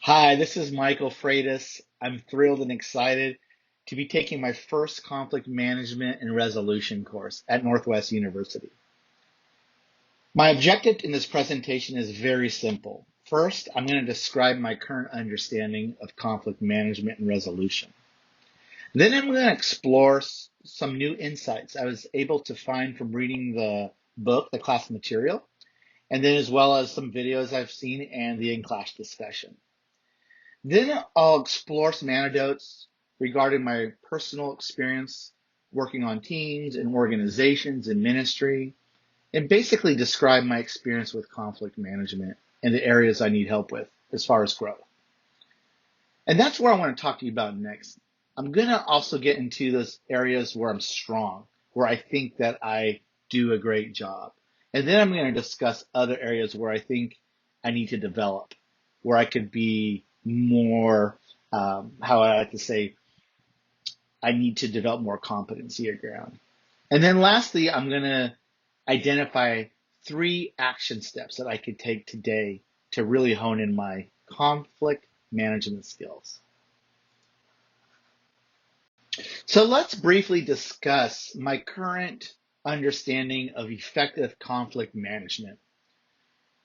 Hi, this is Michael Freitas. I'm thrilled and excited to be taking my first conflict management and resolution course at Northwest University. My objective in this presentation is very simple. First, I'm going to describe my current understanding of conflict management and resolution. Then I'm going to explore some new insights I was able to find from reading the book, the class material, and then as well as some videos I've seen and the in-class discussion. Then I'll explore some anecdotes regarding my personal experience working on teams and organizations and ministry, and basically describe my experience with conflict management and the areas I need help with as far as growth. And that's where I want to talk to you about next. I'm going to also get into those areas where I'm strong, where I think that I do a great job. And then I'm going to discuss other areas where I think I need to develop, where I could be more, how I like to say, I need to develop more competency around. And then lastly, I'm going to identify 3 action steps that I could take today to really hone in my conflict management skills. So let's briefly discuss my current understanding of effective conflict management.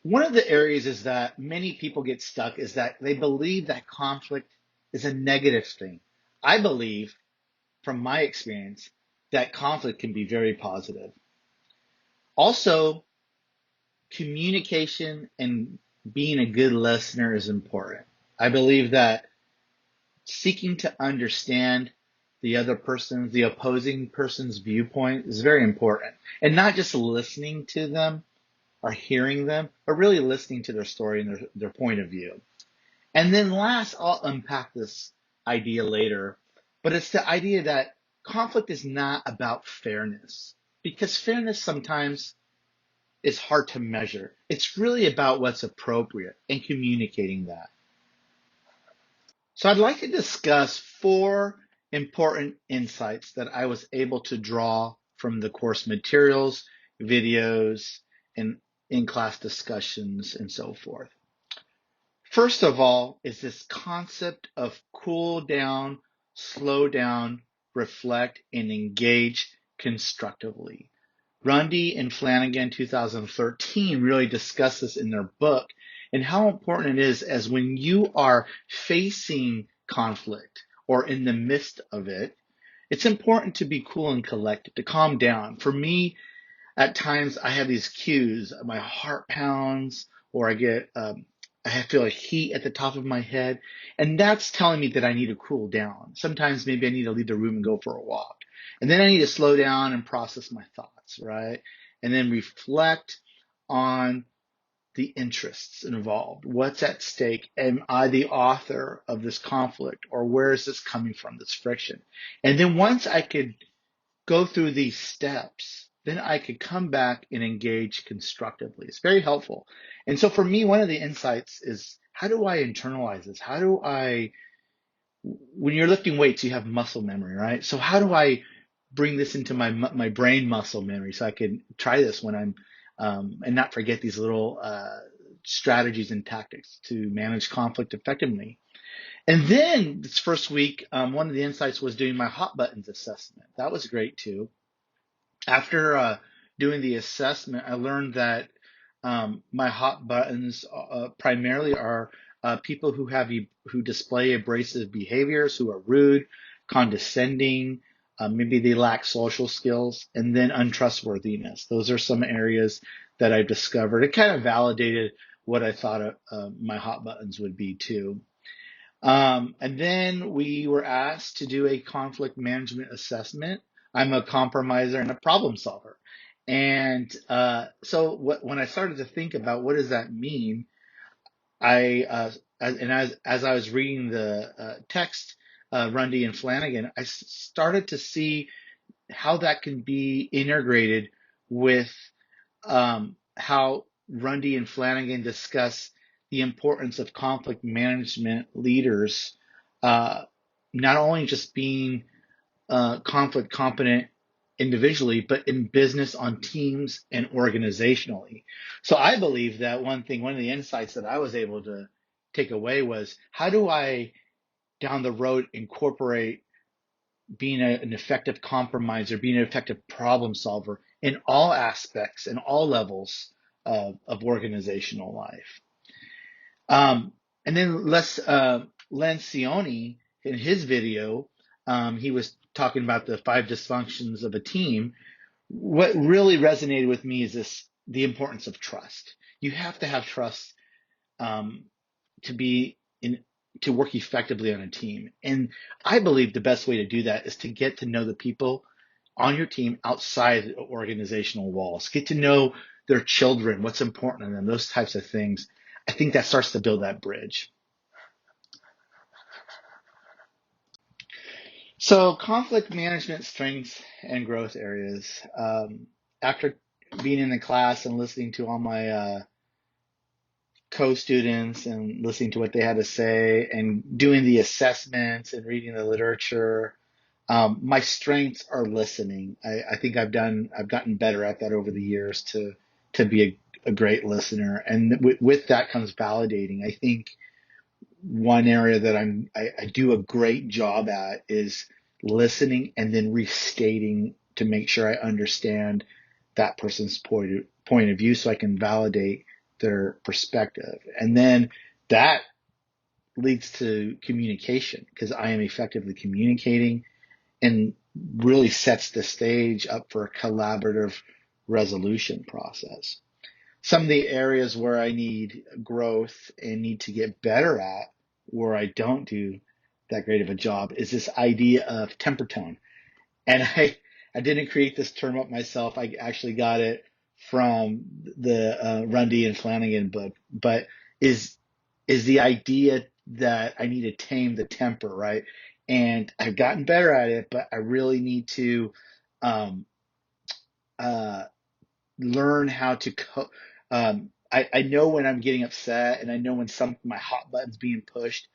One of the areas is that many people get stuck is that they believe that conflict is a negative thing. I believe, from my experience, that conflict can be very positive. Also, communication and being a good listener is important. I believe that seeking to understand the opposing person's viewpoint is very important. And not just listening to them or hearing them, but really listening to their story and their point of view. And then last, I'll unpack this idea later, but it's the idea that conflict is not about fairness, because fairness sometimes is hard to measure. It's really about what's appropriate and communicating that. So I'd like to discuss 4 important insights that I was able to draw from the course materials, videos, and in-class discussions and so forth. First of all is this concept of cool down, slow down, reflect, and engage constructively. Rundy and Flanagan 2013 really discuss this in their book and how important it is as when you are facing conflict or in the midst of it, it's important to be cool and collected, to calm down. For me, at times I have these cues, my heart pounds, or I feel a heat at the top of my head, and that's telling me that I need to cool down. Sometimes maybe I need to leave the room and go for a walk. And then I need to slow down and process my thoughts, right? And then reflect on the interests involved. What's at stake? Am I the author of this conflict, or where is this coming from, this friction? And then once I could go through these steps, then I could come back and engage constructively. It's very helpful. And so for me, one of the insights is, how do I internalize this? When you're lifting weights, you have muscle memory, right? So how do I bring this into my brain muscle memory so I can try this when and not forget these little strategies and tactics to manage conflict effectively. And then this first week, one of the insights was doing my hot buttons assessment. That was great too. After doing the assessment, I learned that my hot buttons primarily are people who display abrasive behaviors, who are rude, condescending, maybe they lack social skills, and then untrustworthiness. Those are some areas that I've discovered. It kind of validated what I thought my hot buttons would be too. And then we were asked to do a conflict management assessment. I'm a compromiser and a problem solver. And when I started to think about what does that mean, as I was reading the text, Rundy and Flanagan, I started to see how that can be integrated with how Rundy and Flanagan discuss the importance of conflict management leaders, uh, not only just being conflict competent individually, but in business, on teams, and organizationally. So I believe that one of the insights that I was able to take away was, how do I down the road incorporate being an effective compromiser, being an effective problem solver in all aspects and all levels of organizational life. And then Lencioni, in his video, he was talking about the 5 dysfunctions of a team. What really resonated with me is the importance of trust. You have to have trust um, to be in to work effectively on a team. And I believe the best way to do that is to get to know the people on your team outside the organizational walls. Get to know their children, what's important to them, those types of things. I think that starts to build that bridge. So conflict management strengths and growth areas. After being in the class and listening to all my co-students and listening to what they had to say and doing the assessments and reading the literature. My strengths are listening. I think I've gotten better at that over the years to be a great listener. And with that comes validating. I think one area that I do a great job at is listening and then restating to make sure I understand that person's point of view so I can validate their perspective. And then that leads to communication because I am effectively communicating and really sets the stage up for a collaborative resolution process. Some of the areas where I need growth and need to get better at, where I don't do that great of a job, is this idea of temper tone. And I didn't create this term up myself. I actually got it from the Rundy and Flanagan book, but is the idea that I need to tame the temper, right? And I've gotten better at it, but I really need to um, uh, learn how to I know when I'm getting upset and I know when my hot button's being pushed,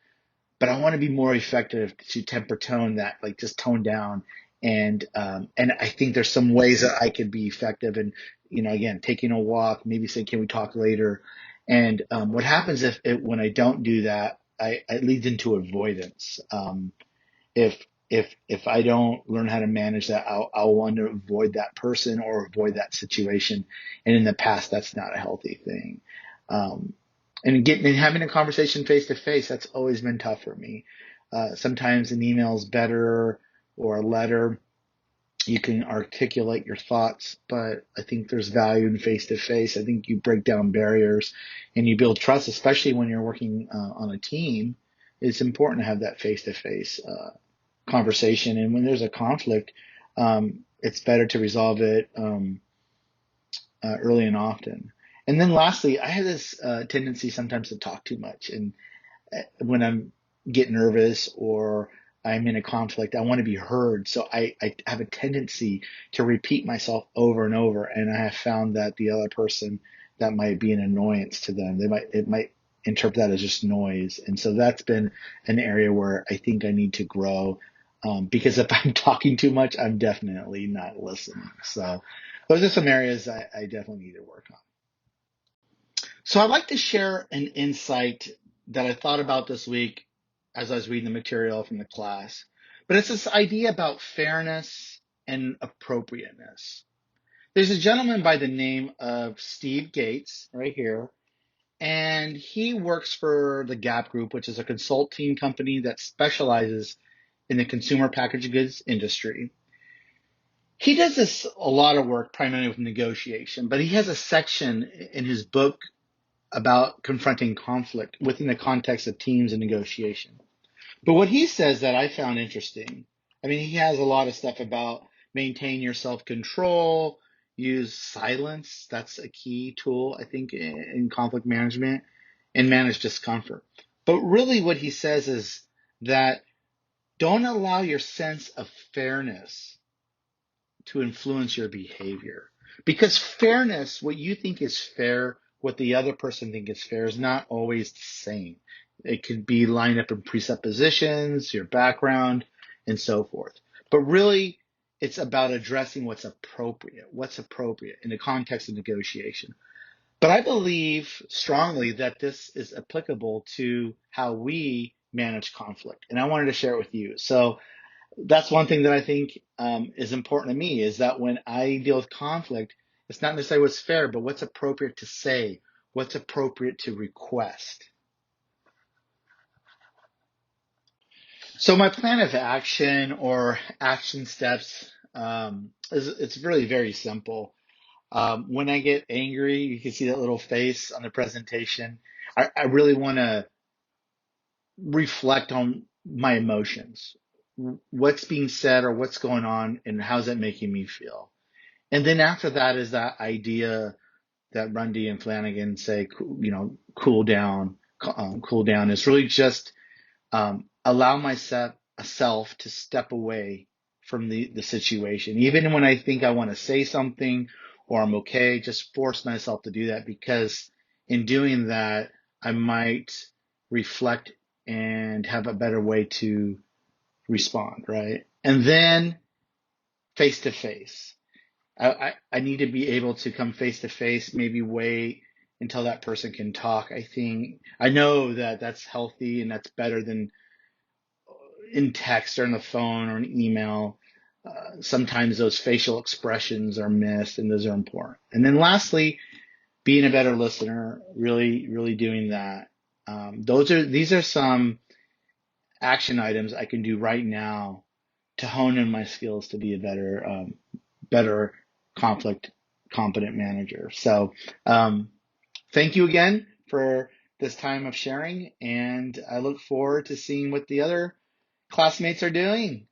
but I want to be more effective to temper tone that, like just tone down. And I think there's some ways that I could be effective and, again, taking a walk, maybe saying, can we talk later? And what happens when I don't do that, it leads into avoidance. If if I don't learn how to manage that, I'll want to avoid that person or avoid that situation. And in the past, that's not a healthy thing. Um, and having a conversation face to face, that's always been tough for me. Sometimes an email is better or a letter. You can articulate your thoughts, but I think there's value in face to face. I think you break down barriers and you build trust, especially when you're working on a team. It's important to have that face to face conversation. And when there's a conflict, it's better to resolve it early and often. And then lastly, I have this tendency sometimes to talk too much. And when I'm get nervous or I'm in a conflict, I want to be heard. So I have a tendency to repeat myself over and over. And I have found that the other person, that might be an annoyance to them. It might interpret that as just noise. And so that's been an area where I think I need to grow. Because if I'm talking too much, I'm definitely not listening. So those are some areas I definitely need to work on. So I'd like to share an insight that I thought about this week as I was reading the material from the class. But it's this idea about fairness and appropriateness. There's a gentleman by the name of Steve Gates right here, and he works for the Gap Group, which is a consulting company that specializes in the consumer packaged goods industry. He does this a lot of work primarily with negotiation, but he has a section in his book about confronting conflict within the context of teams and negotiation. But what he says that I found interesting, I mean, he has a lot of stuff about maintain your self-control, use silence. That's a key tool, I think, in conflict management, and manage discomfort. But really what he says is that don't allow your sense of fairness to influence your behavior. Because fairness, what you think is fair, what the other person thinks is fair, is not always the same. It could be lined up in presuppositions, your background, and so forth. But really, it's about addressing what's appropriate in the context of negotiation. But I believe strongly that this is applicable to how we manage conflict. And I wanted to share it with you. So that's one thing that I think is important to me is that when I deal with conflict, it's not necessarily what's fair, but what's appropriate to say, what's appropriate to request. So my plan of action or action steps is it's really very simple. When I get angry, you can see that little face on the presentation. I really want to reflect on my emotions. What's being said or what's going on and how's that making me feel? And then after that is that idea that Rundy and Flanagan say, cool down is really just allow myself a self to step away from the situation. Even when I think I want to say something or I'm okay, just force myself to do that because in doing that, I might reflect and have a better way to respond, right? And then face to face. I need to be able to come face to face, maybe wait until that person can talk. I know that that's healthy and that's better than in text or on the phone or an email. Sometimes those facial expressions are missed and those are important. And then lastly, being a better listener, really, really doing that. These are some action items I can do right now to hone in my skills to be a better conflict competent manager. So, thank you again for this time of sharing, and I look forward to seeing what the other classmates are doing.